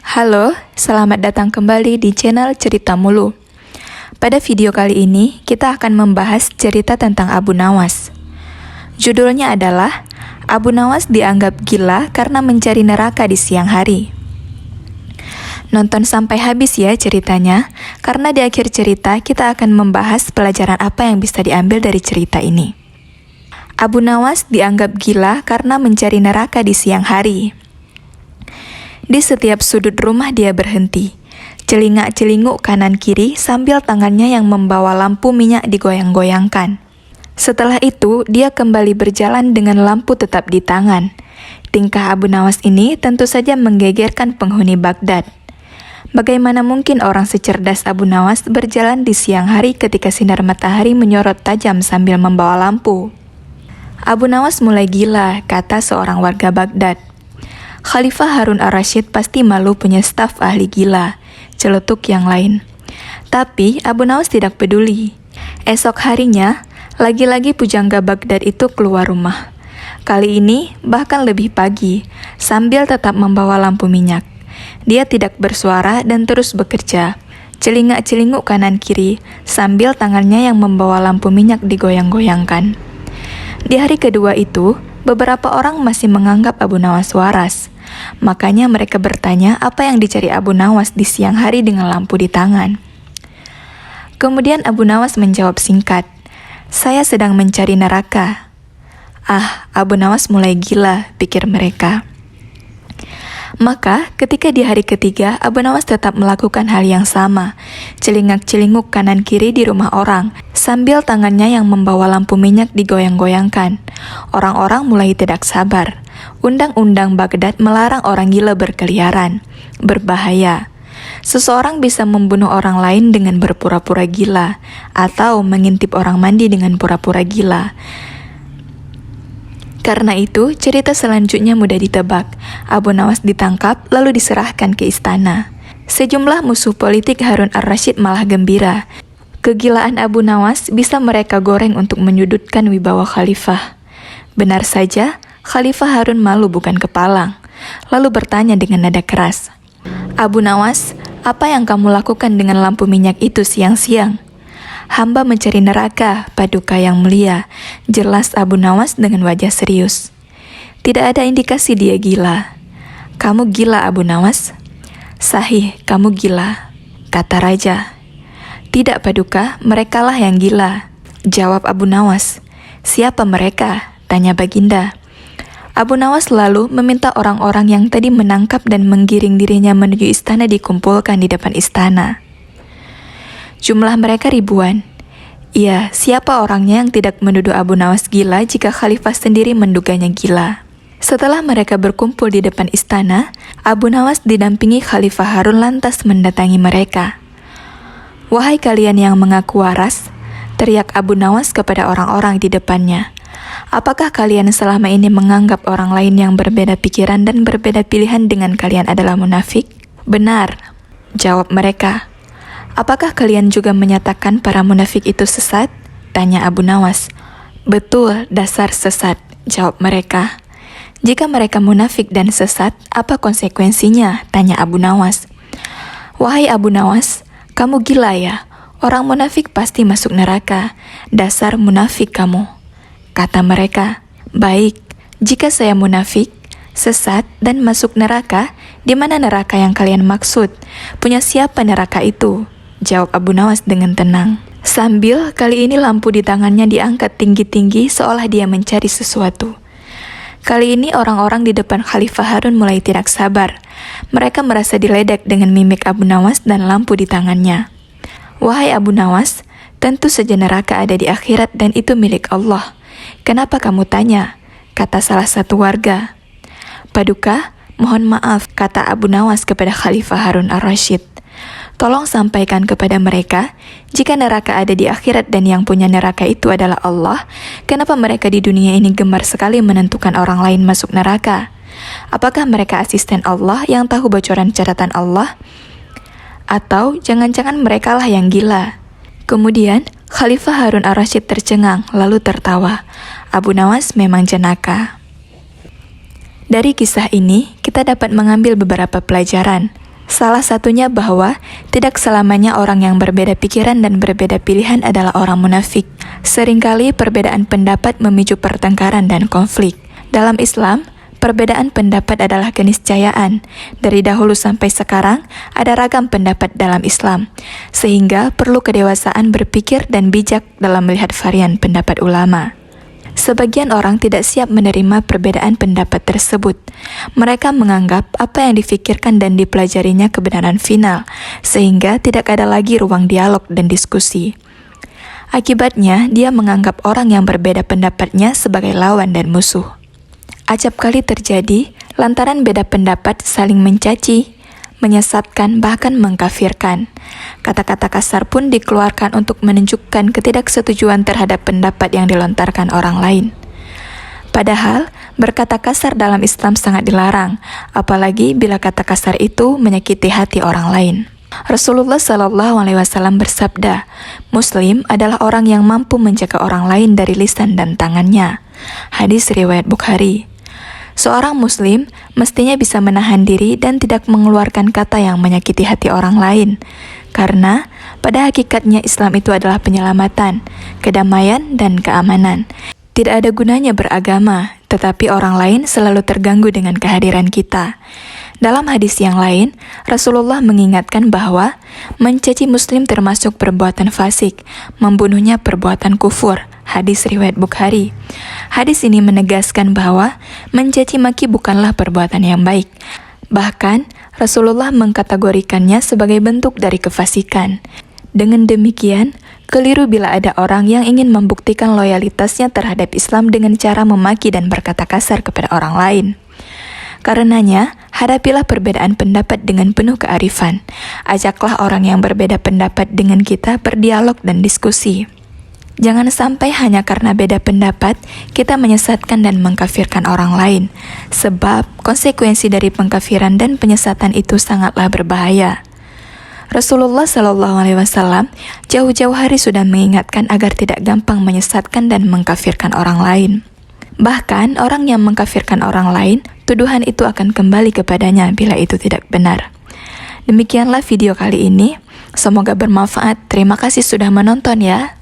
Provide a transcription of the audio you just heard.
Halo, selamat datang kembali di channel Cerita Mulu. Pada video kali ini, kita akan membahas cerita tentang Abu Nawas. Judulnya adalah Abu Nawas dianggap gila karena mencari neraka di siang hari. Nonton sampai habis ya ceritanya, karena di akhir cerita kita akan membahas pelajaran apa yang bisa diambil dari cerita ini. Abu Nawas dianggap gila karena mencari neraka di siang hari. Di setiap sudut rumah dia berhenti, celingak-celinguk kanan-kiri sambil tangannya yang membawa lampu minyak digoyang-goyangkan. Setelah itu, dia kembali berjalan dengan lampu tetap di tangan. Tingkah Abu Nawas ini tentu saja menggegerkan penghuni Baghdad. Bagaimana mungkin orang secerdas Abu Nawas berjalan di siang hari ketika sinar matahari menyorot tajam sambil membawa lampu? Abu Nawas mulai gila, kata seorang warga Baghdad. Khalifah Harun ar-Rasyid pasti malu punya staf ahli gila, celetuk yang lain. Tapi Abu Nawas tidak peduli. Esok harinya, lagi-lagi pujangga Baghdad itu keluar rumah. Kali ini bahkan lebih pagi, sambil tetap membawa lampu minyak. Dia tidak bersuara dan terus bekerja, celingak-celinguk kanan-kiri, sambil tangannya yang membawa lampu minyak digoyang-goyangkan. Di hari kedua itu, beberapa orang masih menganggap Abu Nawas waras. Makanya mereka bertanya apa yang dicari Abu Nawas di siang hari dengan lampu di tangan. Kemudian Abu Nawas menjawab singkat, "Saya sedang mencari neraka." Ah, Abu Nawas mulai gila, pikir mereka. Maka ketika di hari ketiga, Abu Nawas tetap melakukan hal yang sama, celingak-celinguk kanan-kiri di rumah orang, sambil tangannya yang membawa lampu minyak digoyang-goyangkan. Orang-orang mulai tidak sabar. Undang-undang Baghdad melarang orang gila berkeliaran. Berbahaya. Seseorang bisa membunuh orang lain dengan berpura-pura gila, atau mengintip orang mandi dengan pura-pura gila. Karena itu, cerita selanjutnya mudah ditebak. Abu Nawas ditangkap lalu diserahkan ke istana. Sejumlah musuh politik Harun ar-Rasyid malah gembira. Kegilaan Abu Nawas bisa mereka goreng untuk menyudutkan wibawa khalifah. Benar saja, Khalifah Harun malu bukan kepalang. Lalu bertanya dengan nada keras, "Abu Nawas, apa yang kamu lakukan dengan lampu minyak itu siang-siang?" "Hamba mencari neraka, Paduka yang mulia," jelas Abu Nawas dengan wajah serius. Tidak ada indikasi dia gila. "Kamu gila, Abu Nawas?" "Sahih, kamu gila," kata raja. "Tidak, Paduka, merekalah yang gila," jawab Abu Nawas. "Siapa mereka?" tanya Baginda. Abu Nawas lalu meminta orang-orang yang tadi menangkap dan menggiring dirinya menuju istana dikumpulkan di depan istana. Jumlah mereka ribuan. Iya, siapa orangnya yang tidak menuduh Abu Nawas gila jika khalifah sendiri menduganya gila? Setelah mereka berkumpul di depan istana, Abu Nawas didampingi Khalifah Harun lantas mendatangi mereka. "Wahai kalian yang mengaku waras," teriak Abu Nawas kepada orang-orang di depannya. "Apakah kalian selama ini menganggap orang lain yang berbeda pikiran dan berbeda pilihan dengan kalian adalah munafik?" "Benar," jawab mereka. "Apakah kalian juga menyatakan para munafik itu sesat?" tanya Abu Nawas. "Betul, dasar sesat," jawab mereka. "Jika mereka munafik dan sesat, apa konsekuensinya?" tanya Abu Nawas. "Wahai Abu Nawas, kamu gila ya? Orang munafik pasti masuk neraka. Dasar munafik kamu," kata mereka. "Baik, jika saya munafik, sesat, dan masuk neraka, di mana neraka yang kalian maksud? Punya siapa neraka itu?" jawab Abu Nawas dengan tenang. Sambil kali ini lampu di tangannya diangkat tinggi-tinggi seolah dia mencari sesuatu. Kali ini orang-orang di depan Khalifah Harun mulai tidak sabar. Mereka merasa diledek dengan mimik Abu Nawas dan lampu di tangannya. "Wahai Abu Nawas, tentu saja neraka ada di akhirat dan itu milik Allah. Kenapa kamu tanya?" kata salah satu warga. "Paduka, mohon maaf," kata Abu Nawas kepada Khalifah Harun ar-Rasyid. "Tolong sampaikan kepada mereka, jika neraka ada di akhirat dan yang punya neraka itu adalah Allah, kenapa mereka di dunia ini gemar sekali menentukan orang lain masuk neraka? Apakah mereka asisten Allah yang tahu bocoran catatan Allah? Atau jangan-jangan merekalah yang gila?" Kemudian, Khalifah Harun ar-Rasyid tercengang lalu tertawa. Abu Nawas memang jenaka. Dari kisah ini, kita dapat mengambil beberapa pelajaran. Salah satunya bahwa tidak selamanya orang yang berbeda pikiran dan berbeda pilihan adalah orang munafik. Seringkali perbedaan pendapat memicu pertengkaran dan konflik. Dalam Islam, perbedaan pendapat adalah keniscayaan. Dari dahulu sampai sekarang, ada ragam pendapat dalam Islam, sehingga perlu kedewasaan berpikir dan bijak dalam melihat varian pendapat ulama. Sebagian orang tidak siap menerima perbedaan pendapat tersebut. Mereka menganggap apa yang difikirkan dan dipelajarinya kebenaran final, sehingga tidak ada lagi ruang dialog dan diskusi. Akibatnya, dia menganggap orang yang berbeda pendapatnya sebagai lawan dan musuh. Acap kali terjadi lantaran beda pendapat saling mencaci, menyesatkan, bahkan mengkafirkan. Kata-kata kasar pun dikeluarkan untuk menunjukkan ketidaksetujuan terhadap pendapat yang dilontarkan orang lain. Padahal, berkata kasar dalam Islam sangat dilarang, apalagi bila kata kasar itu menyakiti hati orang lain. Rasulullah SAW bersabda, Muslim adalah orang yang mampu menjaga orang lain dari lisan dan tangannya. Hadis riwayat Bukhari. Seorang Muslim mestinya bisa menahan diri dan tidak mengeluarkan kata yang menyakiti hati orang lain. Karena pada hakikatnya Islam itu adalah penyelamatan, kedamaian, dan keamanan. Tidak ada gunanya beragama, tetapi orang lain selalu terganggu dengan kehadiran kita. Dalam hadis yang lain, Rasulullah mengingatkan bahwa mencaci Muslim termasuk perbuatan fasik, membunuhnya perbuatan kufur. Hadis riwayat Bukhari. Hadis ini menegaskan bahwa mencaci maki bukanlah perbuatan yang baik. Bahkan, Rasulullah mengkategorikannya sebagai bentuk dari kefasikan. Dengan demikian, keliru bila ada orang yang ingin membuktikan loyalitasnya terhadap Islam dengan cara memaki dan berkata kasar kepada orang lain. Karenanya, hadapilah perbedaan pendapat dengan penuh kearifan. Ajaklah orang yang berbeda pendapat dengan kita berdialog dan diskusi. Jangan sampai hanya karena beda pendapat, kita menyesatkan dan mengkafirkan orang lain. Sebab, konsekuensi dari pengkafiran dan penyesatan itu sangatlah berbahaya. Rasulullah SAW jauh-jauh hari sudah mengingatkan agar tidak gampang menyesatkan dan mengkafirkan orang lain. Bahkan, orang yang mengkafirkan orang lain, tuduhan itu akan kembali kepadanya bila itu tidak benar. Demikianlah video kali ini. Semoga bermanfaat. Terima kasih sudah menonton ya.